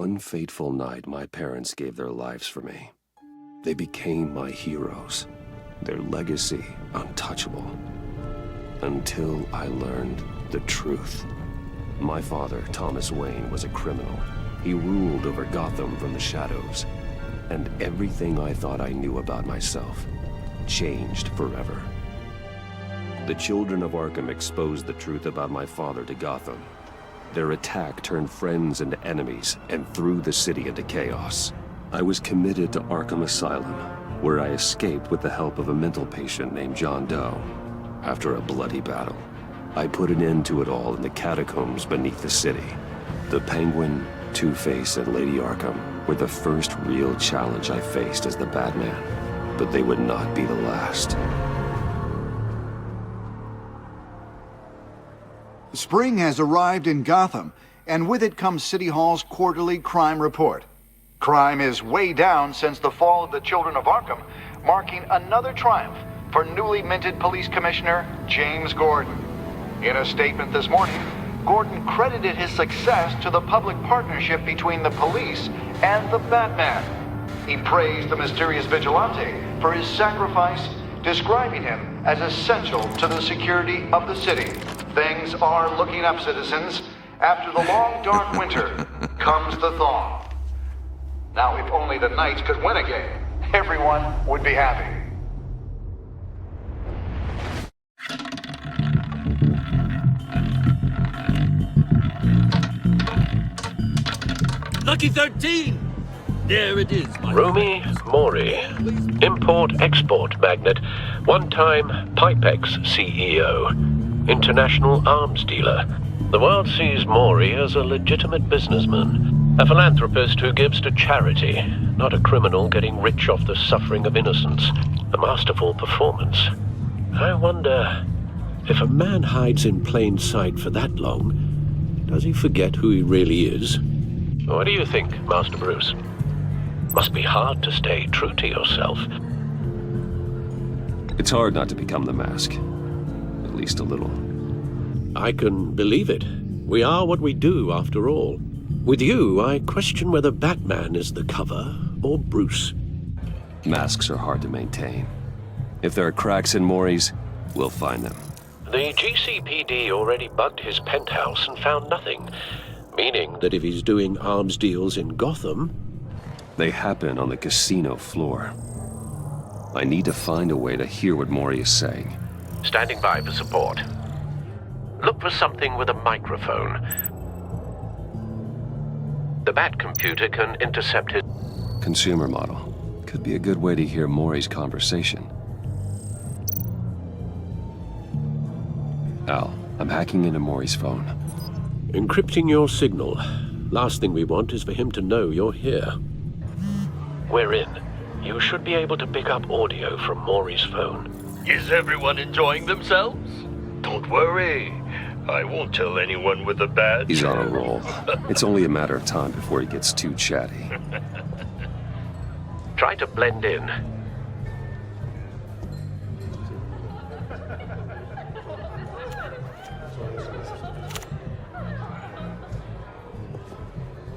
one fateful night, my parents gave their lives for me. They became my heroes, their legacy untouchable. Until I learned the truth. My father, Thomas Wayne, was a criminal. He ruled over Gotham from the shadows. And everything I thought I knew about myself changed forever. The children of Arkham exposed the truth about my father to Gotham. Their attack turned friends into enemies and threw the city into chaos. I was committed to Arkham Asylum, where I escaped with the help of a mental patient named John Doe. After a bloody battle, I put an end to it all in the catacombs beneath the city. The Penguin, Two-Face, and Lady Arkham were the first real challenge I faced as the Batman, but they would not be the last. Spring has arrived in Gotham, and with it comes City Hall's quarterly crime report. Crime is way down since the fall of the Children of Arkham, marking another triumph for newly minted Police Commissioner James Gordon. In a statement this morning, Gordon credited his success to the public partnership between the police and the Batman. He praised the mysterious vigilante for his sacrifice, describing him as essential to the security of the city. Things are looking up, citizens. After the long, dark winter comes the thaw. Now, if only the Knights could win again, everyone would be happy. Lucky 13! There it is, my Rumi Mori, import-export magnate, one-time Pipex CEO, international arms dealer. The world sees Mori as a legitimate businessman, a philanthropist who gives to charity, not a criminal getting rich off the suffering of innocence. A masterful performance. I wonder, if a man hides in plain sight for that long, does he forget who he really is? What do you think, Master Bruce? Must be hard to stay true to yourself. It's hard not to become the mask. At least a little. I can believe it. We are what we do, after all. With you, I question whether Batman is the cover or Bruce. Masks are hard to maintain. If there are cracks in Mori's, we'll find them. The GCPD already bugged his penthouse and found nothing. Meaning that if he's doing arms deals in Gotham... They happen on the casino floor. I need to find a way to hear what Mori is saying. Standing by for support. Look for something with a microphone. The Bat computer can intercept it. Consumer model. Could be a good way to hear Mori's conversation. Al, I'm hacking into Mori's phone. Encrypting your signal. Last thing we want is for him to know you're here. We're in. You should be able to pick up audio from Mori's phone. Is everyone enjoying themselves? Don't worry. I won't tell anyone with a badge. He's on a roll. It's only a matter of time before he gets too chatty. Try to blend in.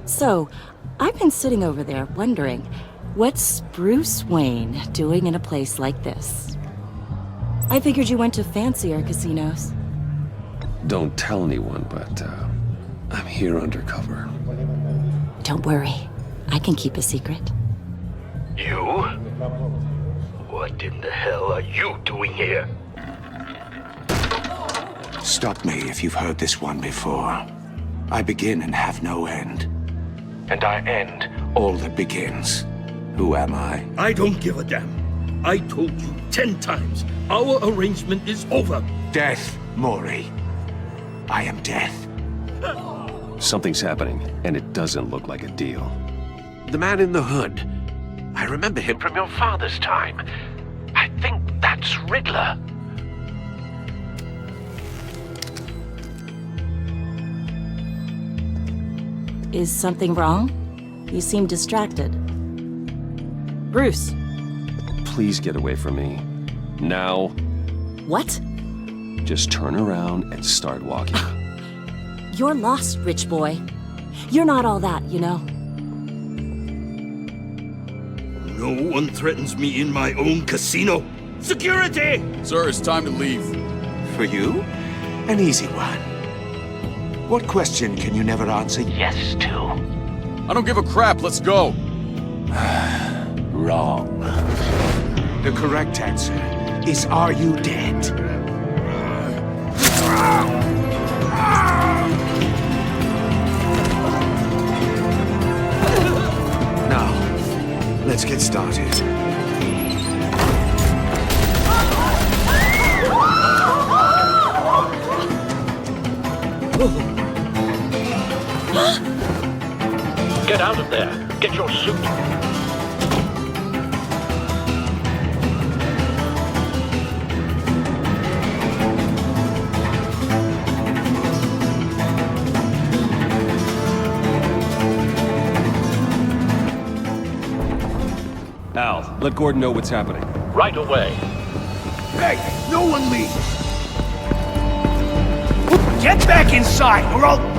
So, I've been sitting over there wondering, what's Bruce Wayne doing in a place like this? I figured you went to fancier casinos. Don't tell anyone, but I'm here undercover. Don't worry, I can keep a secret. You? What in the hell are you doing here? Stop me if you've heard this one before. I begin and have no end. And I end all that begins. Who am I? I don't give a damn. I told you 10 times. Our arrangement is over. Death, Mori. I am death. Something's happening, and it doesn't look like a deal. The man in the hood. I remember him from your father's time. I think that's Riddler. Is something wrong? You seem distracted. Bruce. Please get away from me. Now. What? Just turn around and start walking. You're lost, rich boy. You're not all that, you know. No one threatens me in my own casino. Security! Sir, it's time to leave. For you? An easy one. What question can you never answer yes to? I don't give a crap, let's go. Wrong. The correct answer is, are you dead? Now, let's get started. Get out of there. Get your suit. Al, let Gordon know what's happening. Right away. Hey, no one leave! Get back inside, or I'll...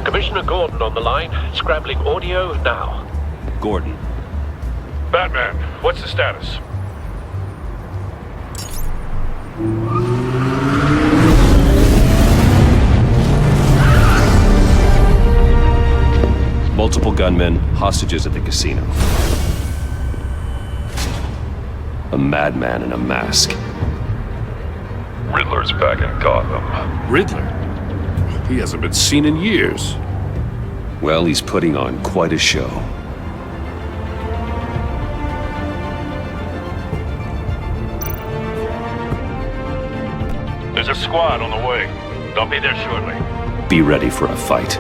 Commissioner Gordon on the line. Scrambling audio now. Gordon. Batman, what's the status? Multiple gunmen, hostages at the casino. A madman in a mask. Riddler's back in Gotham. Riddler? He hasn't been seen in years. Well, he's putting on quite a show. There's a squad on the way. They'll be there shortly. Be ready for a fight.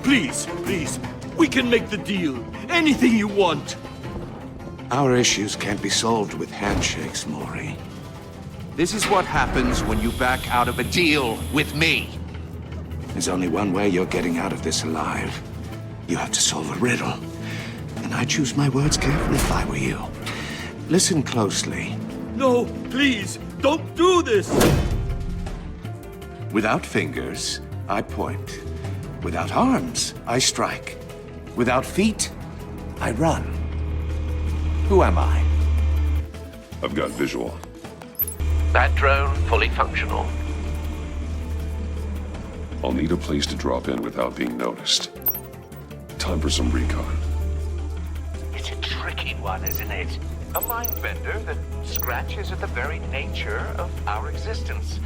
Please, please, we can make the deal. Anything you want. Our issues can't be solved with handshakes, Maury. This is what happens when you back out of a deal with me. There's only one way you're getting out of this alive. You have to solve a riddle. And I choose my words carefully if I were you. Listen closely. No, please, don't do this. Without fingers, I point. Without arms, I strike. Without feet, I run. Who am I? I've got visual. That drone fully functional. I'll need a place to drop in without being noticed. Time for some recon. It's a tricky one, isn't it? A mind bender that scratches at the very nature of our existence.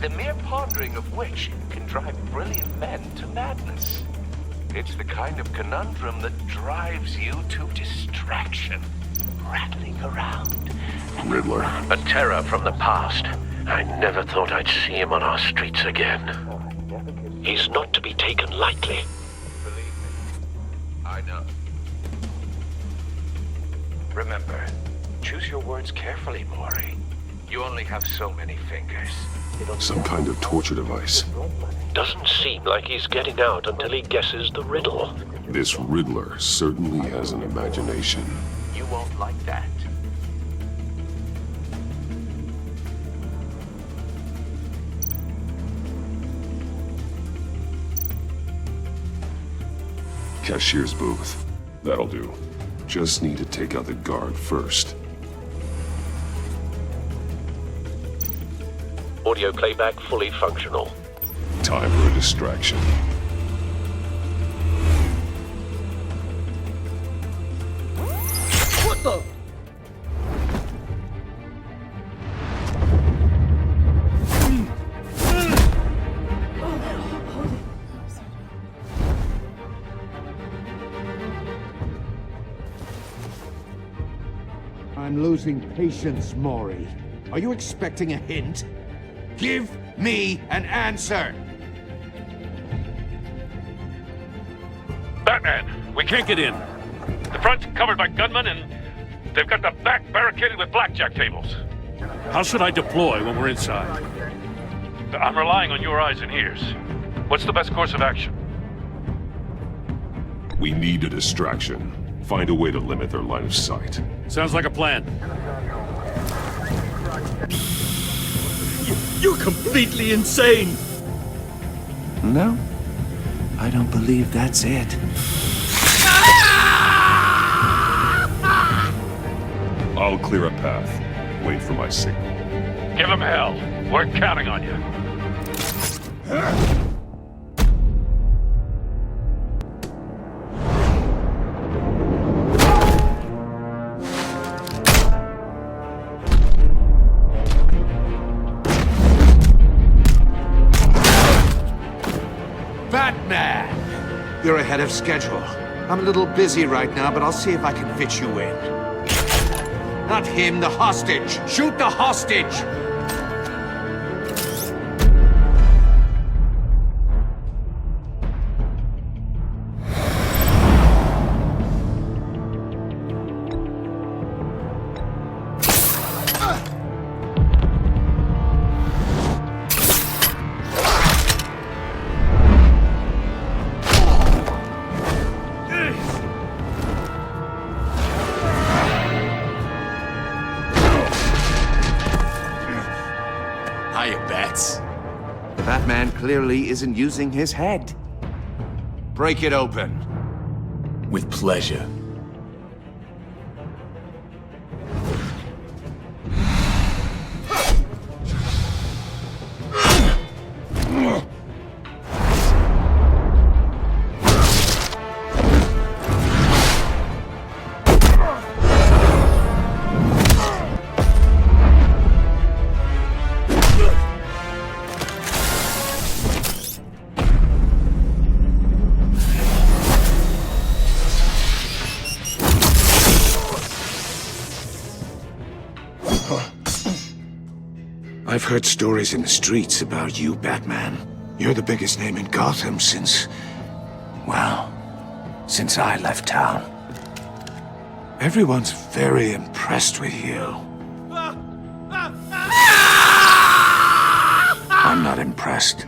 The mere pondering of which can drive brilliant men to madness. It's the kind of conundrum that drives you to distraction, rattling around. Riddler. A terror from the past. I never thought I'd see him on our streets again. He's not to be taken lightly. Believe me, I know. Remember, choose your words carefully, Maury. You only have so many fingers. Some kind of torture device. Doesn't seem like he's getting out until he guesses the riddle. This Riddler certainly has an imagination. You won't like that. Cashier's booth. That'll do. Just need to take out the guard first. Audio playback fully functional. Time for a distraction. What the? I'm losing patience, Maury. Are you expecting a hint? Give me an answer! Batman, we can't get in. The front's covered by gunmen, and they've got the back barricaded with blackjack tables. How should I deploy when we're inside? I'm relying on your eyes and ears. What's the best course of action? We need a distraction. Find a way to limit their line of sight. Sounds like a plan. You're completely insane! No, I don't believe that's it. I'll clear a path. Wait for my signal. Give him hell. We're counting on you. Batman! You're ahead of schedule. I'm a little busy right now, but I'll see if I can fit you in. Not him, the hostage! Shoot the hostage! The Batman clearly isn't using his head. Break it open. With pleasure. I've heard stories in the streets about you, Batman. You're the biggest name in Gotham since... well, since I left town. Everyone's very impressed with you. I'm not impressed.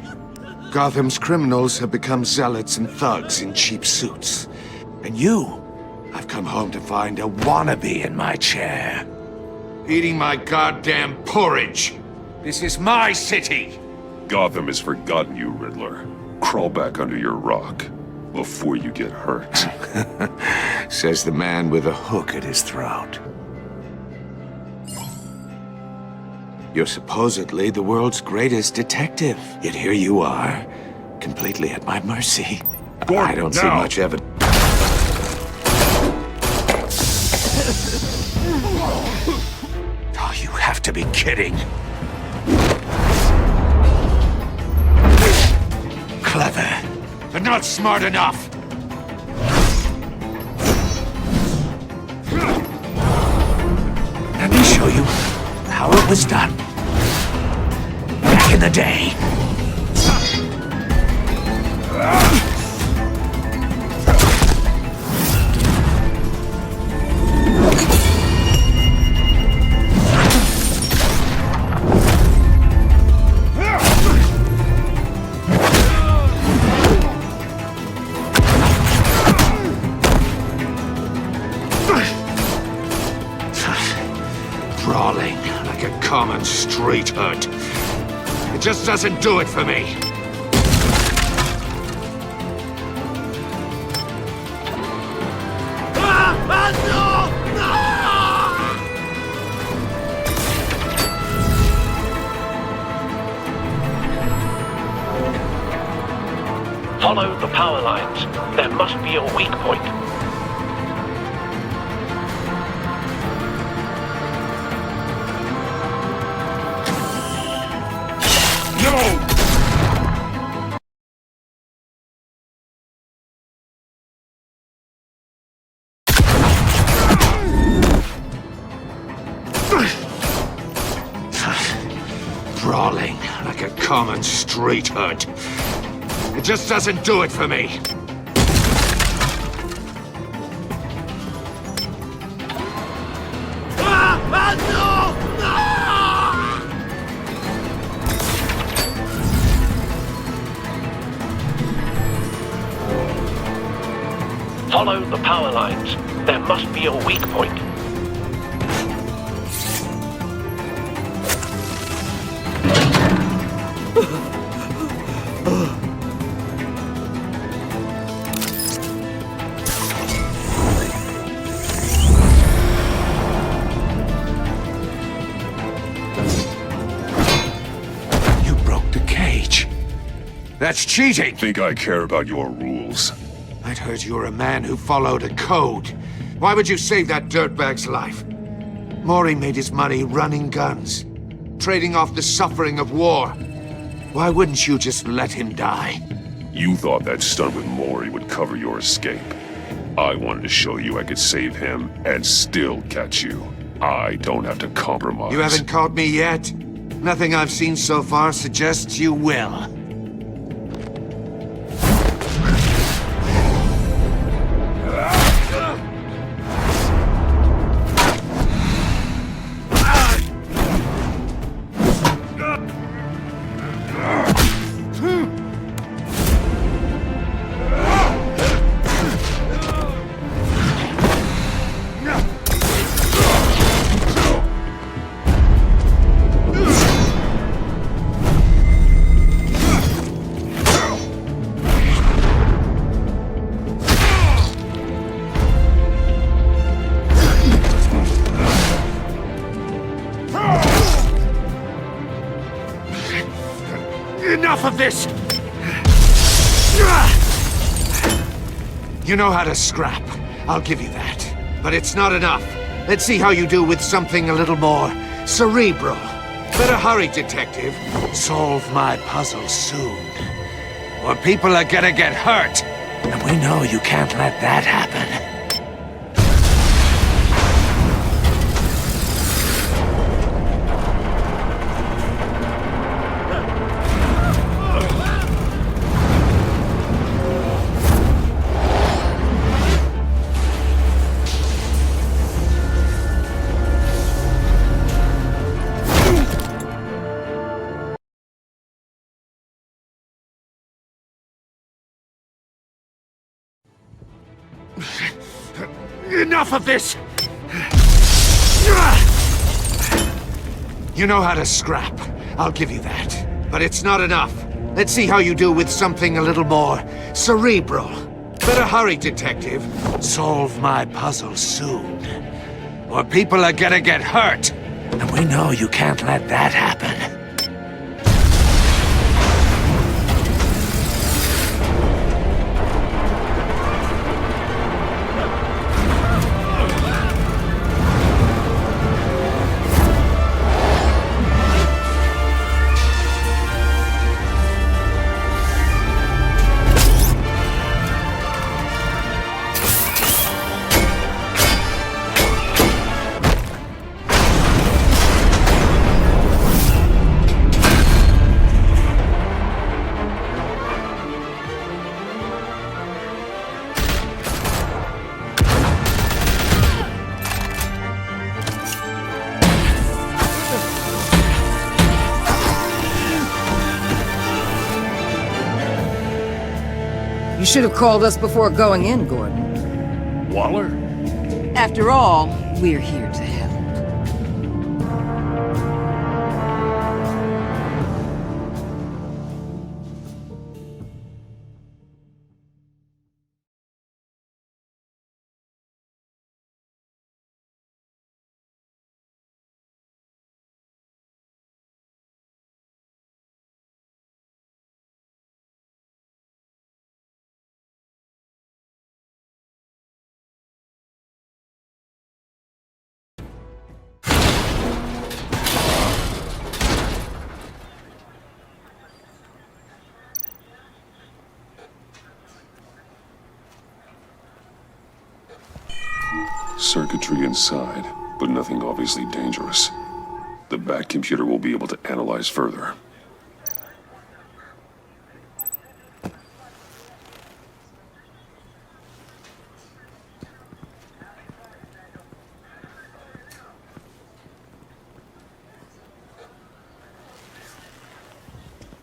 Gotham's criminals have become zealots and thugs in cheap suits. And you, I've come home to find a wannabe in my chair. Eating my goddamn porridge. This is my city! Gotham has forgotten you, Riddler. Crawl back under your rock before you get hurt. Says the man with a hook at his throat. You're supposedly the world's greatest detective. Yet here you are, completely at my mercy. I don't see much evidence. Oh, you have to be kidding. Clever, but not smart enough. Let me show you how it was done back in the day. Brawling like a common street hood. It just doesn't do it for me. Follow the power lines. There must be a weak point. crawling like a common street hood. It just doesn't do it for me. Follow the power lines. There must be a weak point. You broke the cage. That's cheating! Think I care about your rules? I'd heard you were a man who followed a code. Why would you save that dirtbag's life? Mori made his money running guns, trading off the suffering of war. Why wouldn't you just let him die? You thought that stunt with Mori would cover your escape. I wanted to show you I could save him and still catch you. I don't have to compromise. You haven't caught me yet? Nothing I've seen so far suggests you will. Enough of this! You know how to scrap. I'll give you that. But it's not enough. Let's see how you do with something a little more cerebral. Better hurry, detective. Solve my puzzle soon. Or people are gonna get hurt. And we know you can't let that happen. Enough of this! You know how to scrap. I'll give you that. But it's not enough. Let's see how you do with something a little more cerebral. Better hurry, detective. Solve my puzzle soon. Or people are gonna get hurt. And we know you can't let that happen. You should have called us before going in, Gordon. Waller? After all, we're here to help. Circuitry inside, but nothing obviously dangerous. The Bat computer will be able to analyze further.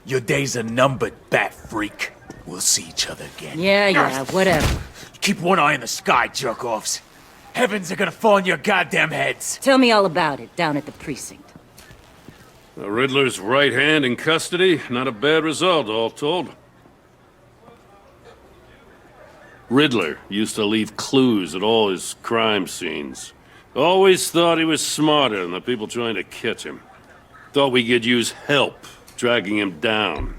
Your days are numbered, Bat Freak. We'll see each other again. Yeah, whatever. Keep one eye in the sky, jerk-offs. Heavens are gonna fall on your goddamn heads. Tell me all about it down at the precinct. The Riddler's right hand in custody. Not a bad result, all told. Riddler used to leave clues at all his crime scenes. Always thought he was smarter than the people trying to catch him. Thought we could use help dragging him down.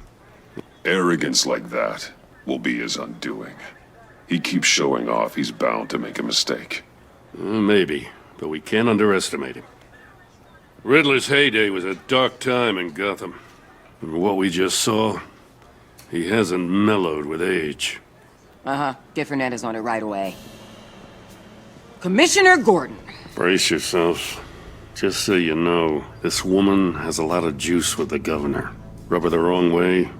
Arrogance like that will be his undoing. He keeps showing off, he's bound to make a mistake. Maybe, but we can't underestimate him. Riddler's heyday was a dark time in Gotham. And what we just saw, he hasn't mellowed with age. Get Fernandez on it right away. Commissioner Gordon. Brace yourselves. Just so you know, this woman has a lot of juice with the governor. Rub her the wrong way,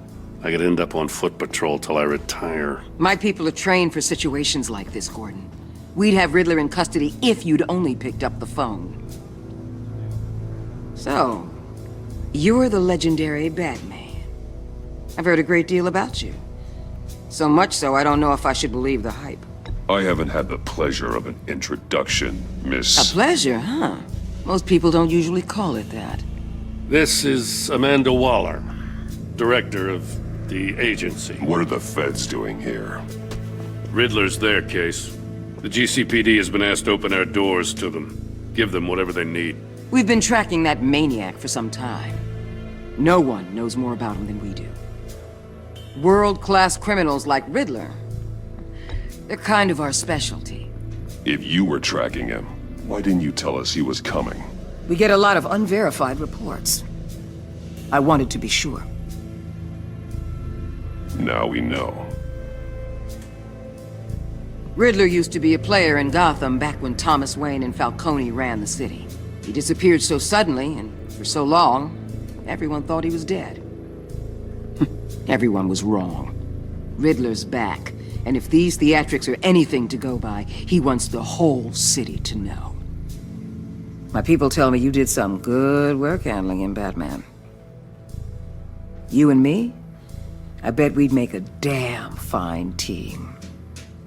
I could end up on foot patrol till I retire. My people are trained for situations like this, Gordon. We'd have Riddler in custody if you'd only picked up the phone. So, you're the legendary Batman. I've heard a great deal about you. So much so, I don't know if I should believe the hype. I haven't had the pleasure of an introduction, Miss... A pleasure, huh? Most people don't usually call it that. This is Amanda Waller, director of the agency. What are the feds doing here? Riddler's their case. The GCPD has been asked to open our doors to them. Give them whatever they need. We've been tracking that maniac for some time. No one knows more about him than we do. World-class criminals like Riddler. They're kind of our specialty. If you were tracking him, why didn't you tell us he was coming? We get a lot of unverified reports. I wanted to be sure. Now we know. Riddler used to be a player in Gotham back when Thomas Wayne and Falcone ran the city. He disappeared so suddenly and for so long, everyone thought he was dead. Everyone was wrong. Riddler's back, and if these theatrics are anything to go by, he wants the whole city to know. My people tell me you did some good work handling him, Batman. You and me? I bet we'd make a damn fine team.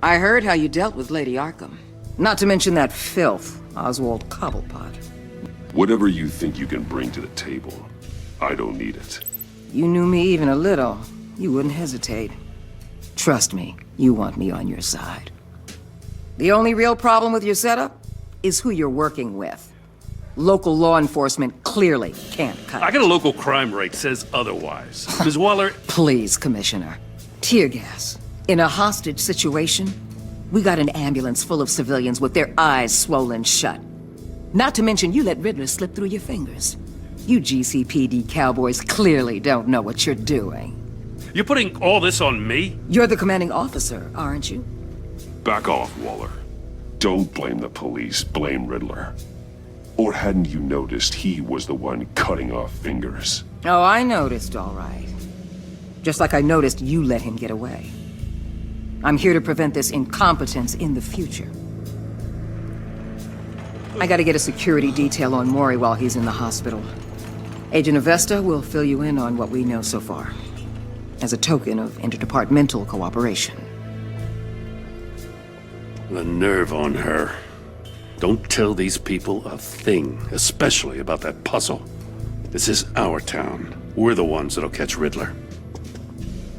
I heard how you dealt with Lady Arkham. Not to mention that filth, Oswald Cobblepot. Whatever you think you can bring to the table, I don't need it. You knew me even a little, you wouldn't hesitate. Trust me, you want me on your side. The only real problem with your setup is who you're working with. Local law enforcement clearly can't cut it. I got a local crime rate says otherwise. Ms. Waller... Please, Commissioner. Tear gas. In a hostage situation, we got an ambulance full of civilians with their eyes swollen shut. Not to mention you let Riddler slip through your fingers. You GCPD cowboys clearly don't know what you're doing. You're putting all this on me? You're the commanding officer, aren't you? Back off, Waller. Don't blame the police, blame Riddler. Or hadn't you noticed he was the one cutting off fingers? Oh, I noticed, all right. Just like I noticed you let him get away. I'm here to prevent this incompetence in the future. I gotta get a security detail on Mori while he's in the hospital. Agent Avesta will fill you in on what we know so far, as a token of interdepartmental cooperation. The nerve on her. Don't tell these people a thing, especially about that puzzle. This is our town. We're the ones that'll catch Riddler.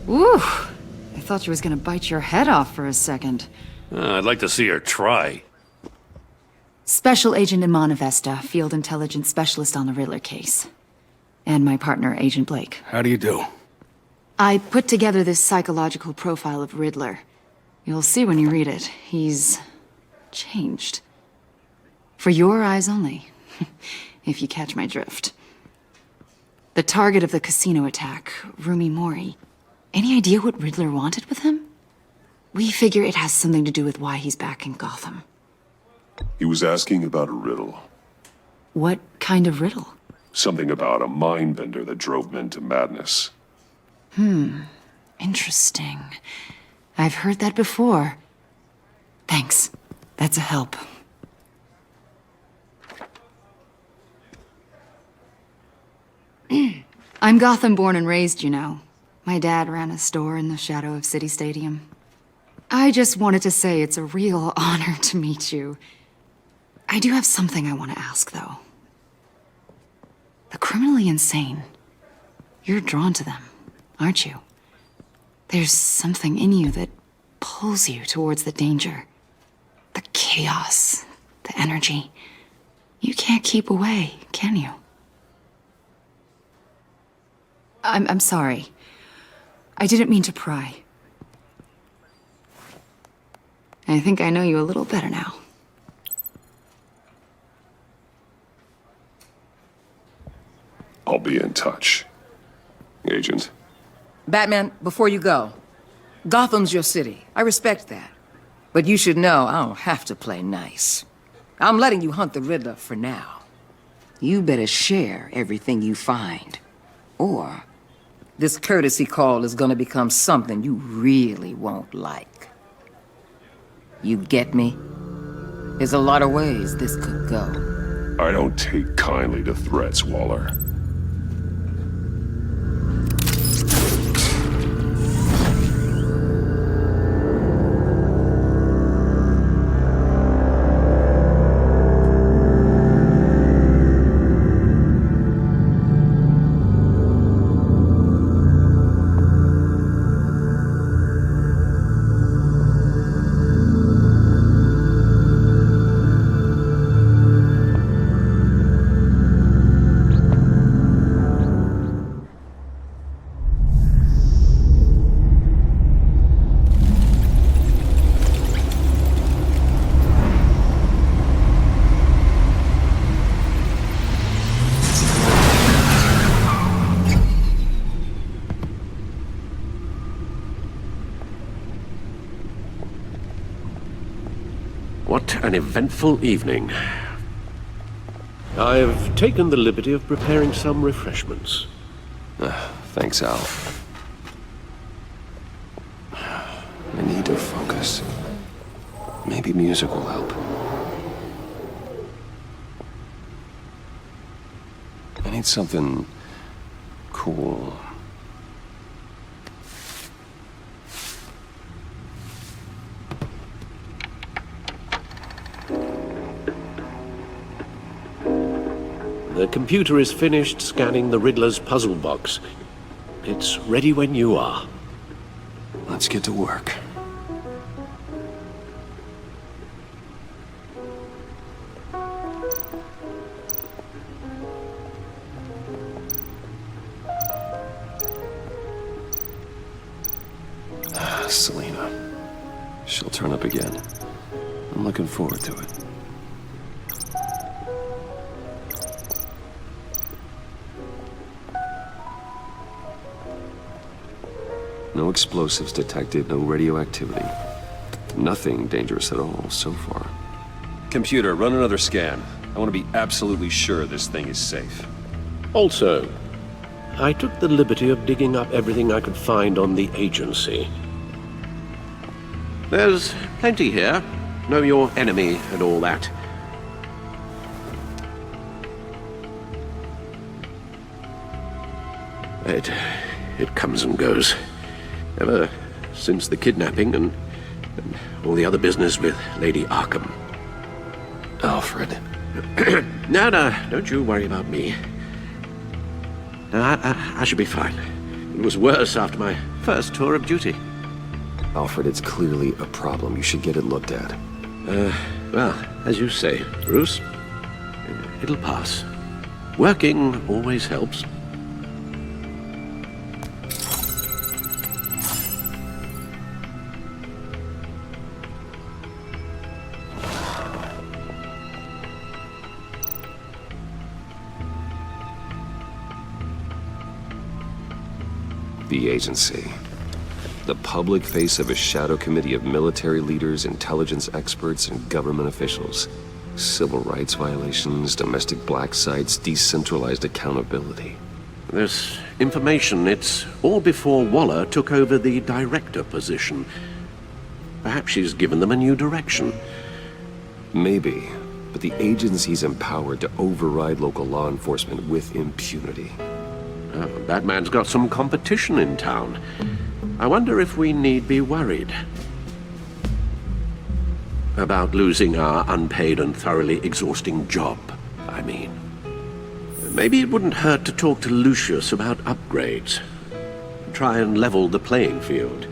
Ooh, I thought you was gonna bite your head off for a second. I'd like to see her try. Special Agent Iman Avesta, Field Intelligence Specialist on the Riddler case. And my partner, Agent Blake. How do you do? I put together this psychological profile of Riddler. You'll see when you read it. He's changed. For your eyes only, if you catch my drift. The target of the casino attack, Rumi Mori. Any idea what Riddler wanted with him? We figure it has something to do with why he's back in Gotham. He was asking about a riddle. What kind of riddle? Something about a mind-bender that drove men to madness. Interesting. I've heard that before. Thanks. That's a help. I'm Gotham born and raised, you know. My dad ran a store in the shadow of City Stadium. I just wanted to say it's a real honor to meet you. I do have something I want to ask, though. The criminally insane. You're drawn to them, aren't you? There's something in you that pulls you towards the danger. The chaos, the energy. You can't keep away, can you? I'm sorry. I didn't mean to pry. I think I know you a little better now. I'll be in touch. Agent. Batman, before you go, Gotham's your city. I respect that. But you should know I don't have to play nice. I'm letting you hunt the Riddler for now. You better share everything you find. Or this courtesy call is gonna become something you really won't like. You get me? There's a lot of ways this could go. I don't take kindly to threats, Waller. What an eventful evening. I've taken the liberty of preparing some refreshments. Thanks, Al. I need to focus. Maybe music will help. I need something cool. The computer is finished scanning the Riddler's puzzle box. It's ready when you are. Let's get to work. Selena. She'll turn up again. I'm looking forward to it. No explosives detected, no radioactivity. Nothing dangerous at all so far. Computer, run another scan. I want to be absolutely sure this thing is safe. Also, I took the liberty of digging up everything I could find on the agency. There's plenty here. Know your enemy and all that. It comes and goes. Ever since the kidnapping and all the other business with Lady Arkham. Alfred. No, don't you worry about me. No, I should be fine. It was worse after my first tour of duty. Alfred, it's clearly a problem. You should get it looked at. Well, as you say, Bruce, it'll pass. Working always helps. The agency. The public face of a shadow committee of military leaders, intelligence experts, and government officials. Civil rights violations, domestic black sites, decentralized accountability. This information, it's all before Waller took over the director position. Perhaps she's given them a new direction. Maybe, but the agency's empowered to override local law enforcement with impunity. Batman's got some competition in town. I wonder if we need be worried about losing our unpaid and thoroughly exhausting job, I mean. Maybe it wouldn't hurt to talk to Lucius about upgrades. Try and level the playing field.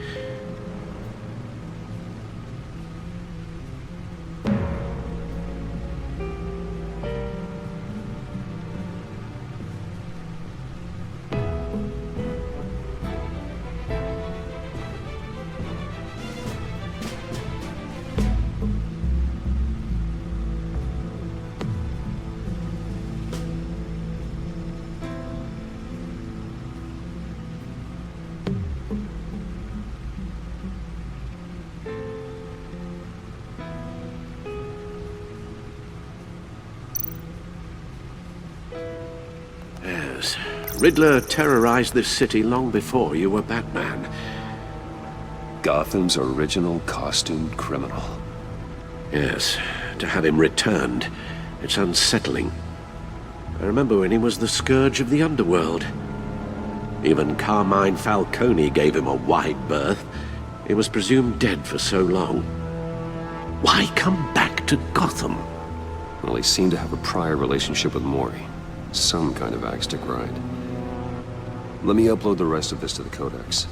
Riddler terrorized this city long before you were Batman. Gotham's original costumed criminal. Yes, to have him returned, it's unsettling. I remember when he was the scourge of the underworld. Even Carmine Falcone gave him a wide berth. He was presumed dead for so long. Why come back to Gotham? Well, he seemed to have a prior relationship with Mori. Some kind of axe to grind. Let me upload the rest of this to the Codex.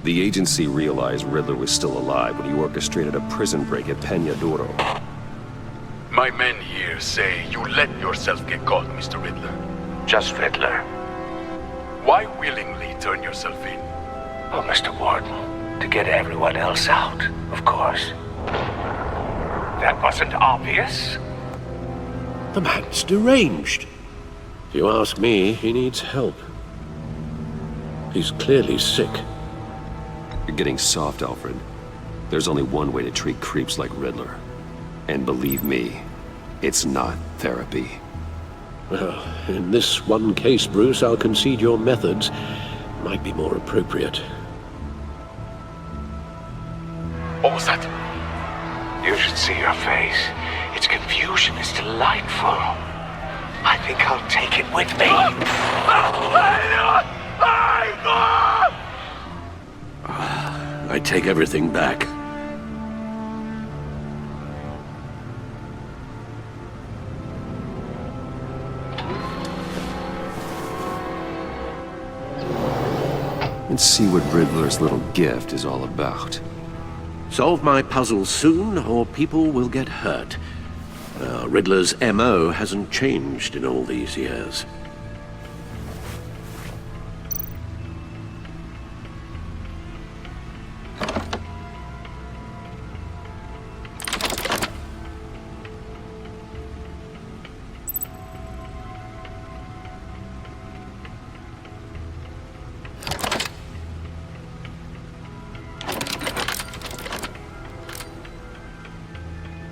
The agency realized Riddler was still alive when he orchestrated a prison break at Peña Duro. My men here say you let yourself get caught, Mr. Riddler. Just Riddler. Why willingly turn yourself in? Oh, Mr. Warden, to get everyone else out, of course. That wasn't obvious. The man's deranged. If you ask me, he needs help. He's clearly sick. You're getting soft, Alfred. There's only one way to treat creeps like Riddler. And believe me, it's not therapy. Well, in this one case, Bruce, I'll concede your methods might be more appropriate. What was that? You should see your face. Its confusion is delightful. I think I'll take it with me. I take everything back. Let's see what Riddler's little gift is all about. Solve my puzzle soon, or people will get hurt. Riddler's MO hasn't changed in all these years.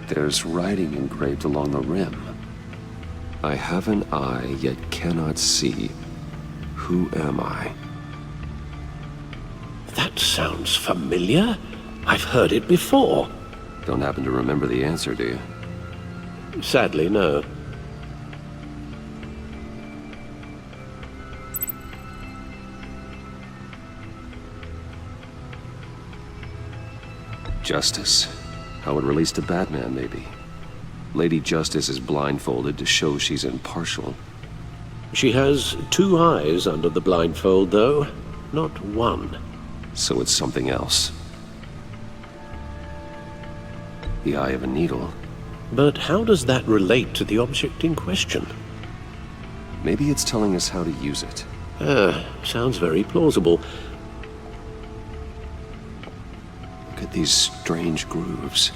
There's writing engraved along the rim. I have an eye, yet cannot see. Who am I? That sounds familiar. I've heard it before. Don't happen to remember the answer, do you? Sadly, no. Justice. How it relates to Batman, maybe. Lady Justice is blindfolded to show she's impartial. She has two eyes under the blindfold, though, not one. So it's something else. The eye of a needle. But how does that relate to the object in question? Maybe it's telling us how to use it. Sounds very plausible. Look at these strange grooves.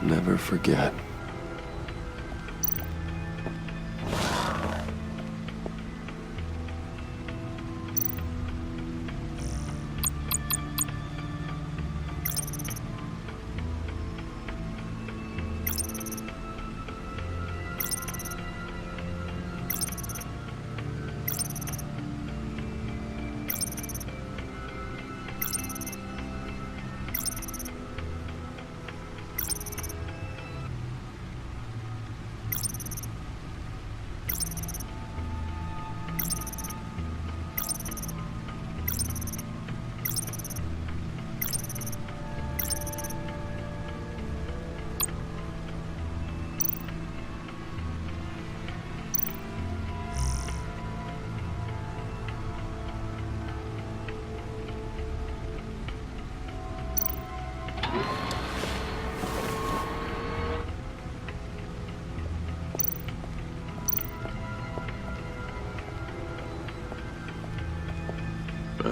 Never forget.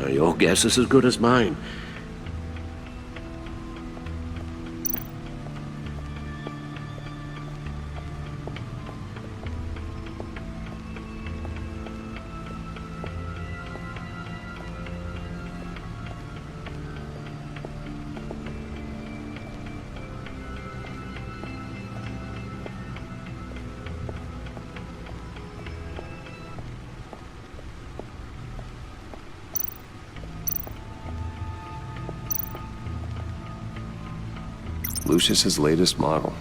Your guess is as good as mine. Lucius's latest model.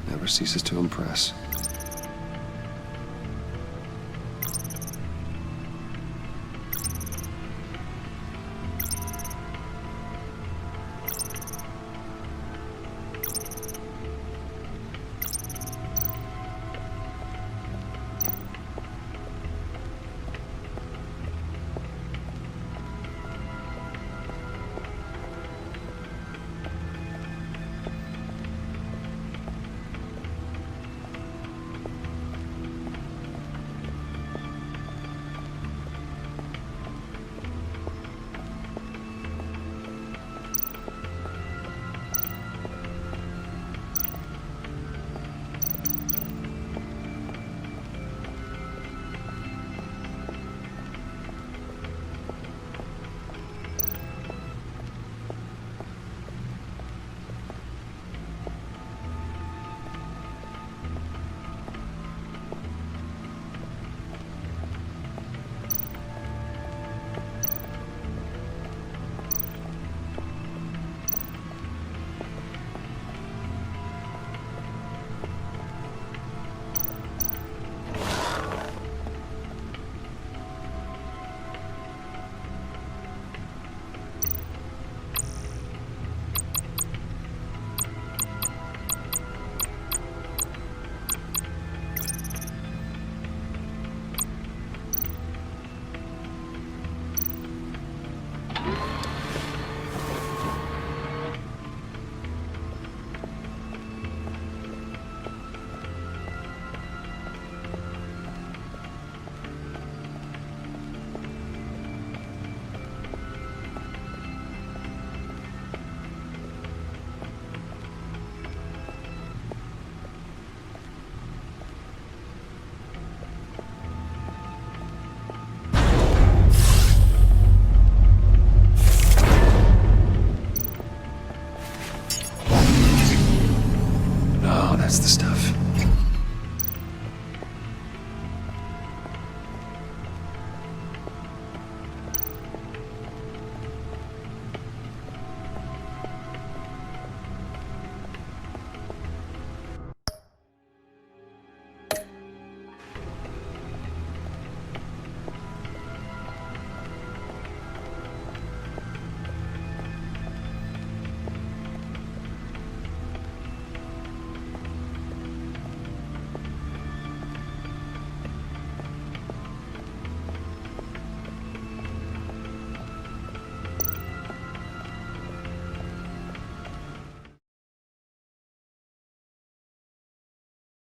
Never ceases to impress.